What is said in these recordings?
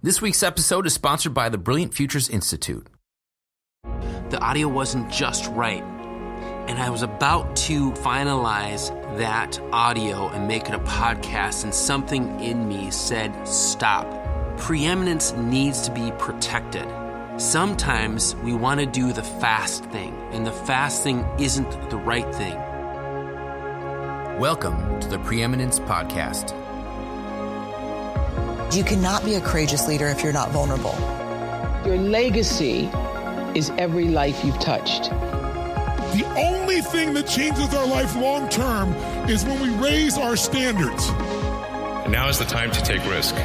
This week's episode is sponsored by the Brilliant Futures Institute. The audio wasn't just right, and I was about to finalize that audio and make it a podcast, and something in me said, stop. Preeminence needs to be protected. Sometimes we want to do the fast thing, and the fast thing isn't the right thing. Welcome to the Preeminence Podcast. You cannot be a courageous leader if you're not vulnerable. Your legacy is every life you've touched. The only thing that changes our life long term is when we raise our standards. And now is the time to take risk.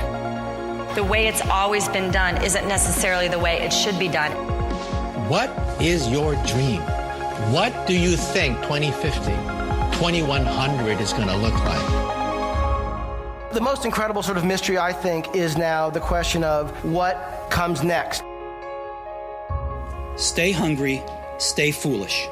The way it's always been done isn't necessarily the way it should be done. What is your dream? What do you think 2050, 2100 is going to look like? The most incredible sort of mystery, I think, is now the question of what comes next. Stay hungry, stay foolish.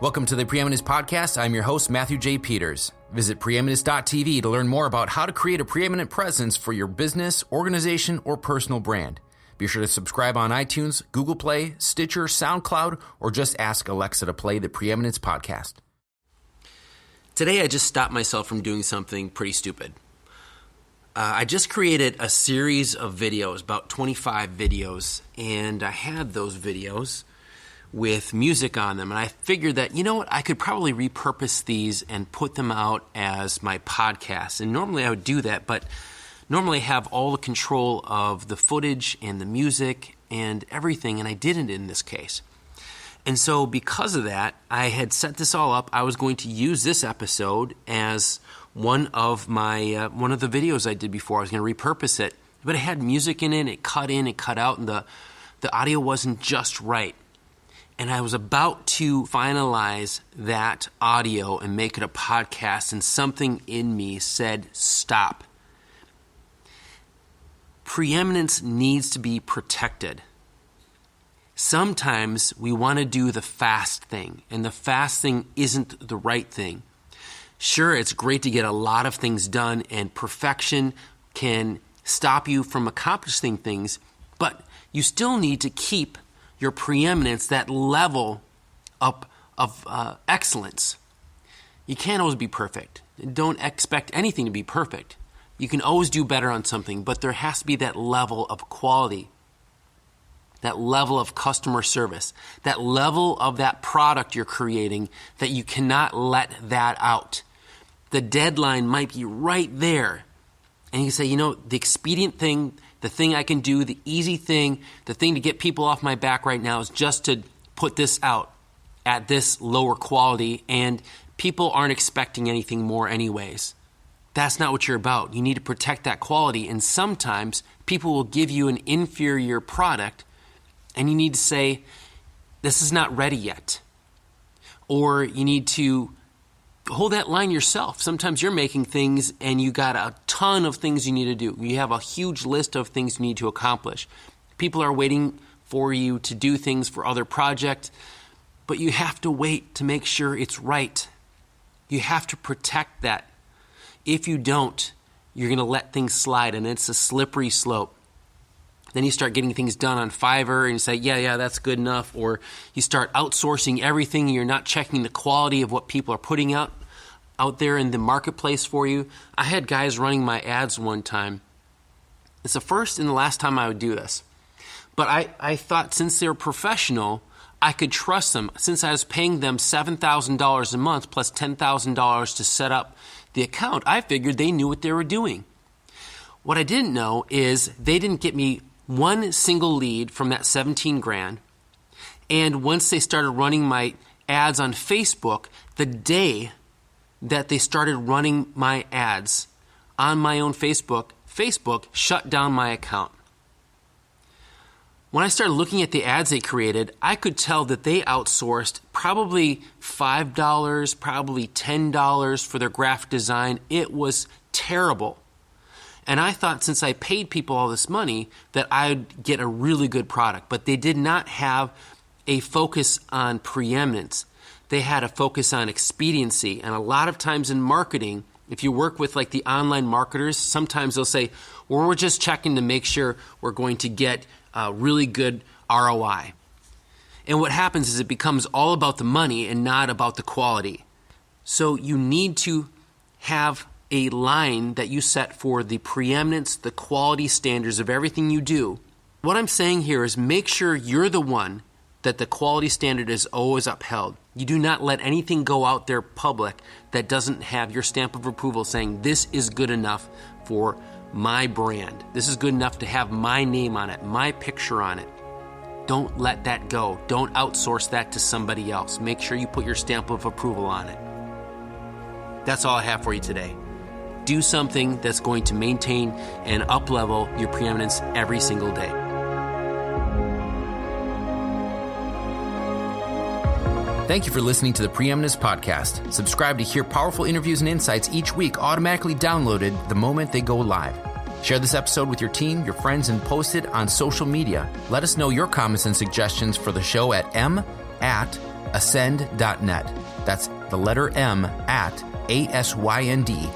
Welcome to the Preeminence Podcast. I'm your host, Matthew J. Peters. Visit preeminence.tv to learn more about how to create a preeminent presence for your business, organization, or personal brand. Be sure to subscribe on iTunes, Google Play, Stitcher, SoundCloud, or just ask Alexa to play the Preeminence Podcast. Today, I just stopped myself from doing something pretty stupid. I just created a series of videos, about 25 videos, and I had those videos with music on them. And I figured that, you know what, I could probably repurpose these and put them out as my podcast. And normally I would do that, but normally I have all the control of the footage and the music and everything, and I didn't in this case. And so because of that, I had set this all up. I was going to use this episode as one of the videos I did before. I was going to repurpose it, but it had music in it. It cut in, it cut out, and the audio wasn't just right. And I was about to finalize that audio and make it a podcast, and something in me said, stop. Preeminence needs to be protected. Sometimes we want to do the fast thing, and the fast thing isn't the right thing. Sure, it's great to get a lot of things done, and perfection can stop you from accomplishing things, but you still need to keep your preeminence, that level of excellence. You can't always be perfect. Don't expect anything to be perfect. You can always do better on something, but there has to be that level of quality, that level of customer service, that level of that product you're creating, that you cannot let that out. The deadline might be right there. And you can say, you know, the expedient thing, the thing I can do, the easy thing, the thing to get people off my back right now is just to put this out at this lower quality, and people aren't expecting anything more anyways. That's not what you're about. You need to protect that quality, and sometimes people will give you an inferior product, and you need to say, this is not ready yet. Or you need to hold that line yourself. Sometimes you're making things and you got a ton of things you need to do. You have a huge list of things you need to accomplish. People are waiting for you to do things for other projects, but you have to wait to make sure it's right. You have to protect that. If you don't, you're going to let things slide, and it's a slippery slope. Then you start getting things done on Fiverr and you say, yeah, that's good enough. Or you start outsourcing everything and you're not checking the quality of what people are putting out there in the marketplace for you. I had guys running my ads one time. It's the first and the last time I would do this. But I thought since they're professional, I could trust them. Since I was paying them $7,000 a month plus $10,000 to set up the account, I figured they knew what they were doing. What I didn't know is they didn't get me one single lead from that $17,000. And once they started running my ads on Facebook, the day that they started running my ads on my own Facebook shut down my account. When I started looking at the ads they created, I could tell that they outsourced probably $5, probably $10 for their graphic design. It was terrible. And I thought since I paid people all this money that I'd get a really good product. But they did not have a focus on preeminence. They had a focus on expediency. And a lot of times in marketing, If you work with like the online marketers, sometimes they'll say, well, we're just checking to make sure we're going to get really good ROI. And what happens is it becomes all about the money and not about the quality. So you need to have a line that you set for the preeminence, the quality standards of everything you do. What I'm saying here is make sure you're the one that the quality standard is always upheld. You do not let anything go out there public that doesn't have your stamp of approval saying this is good enough for my brand. This is good enough to have my name on it, my picture on it. Don't let that go. Don't outsource that to somebody else. Make sure you put your stamp of approval on it. That's all I have for you today. Do something that's going to maintain and up-level your preeminence every single day. Thank you for listening to the Preeminence Podcast. Subscribe to hear powerful interviews and insights each week automatically downloaded the moment they go live. Share this episode with your team, your friends, and post it on social media. Let us know your comments and suggestions for the show at m@ascend.net. That's the letter M at ASYND.net.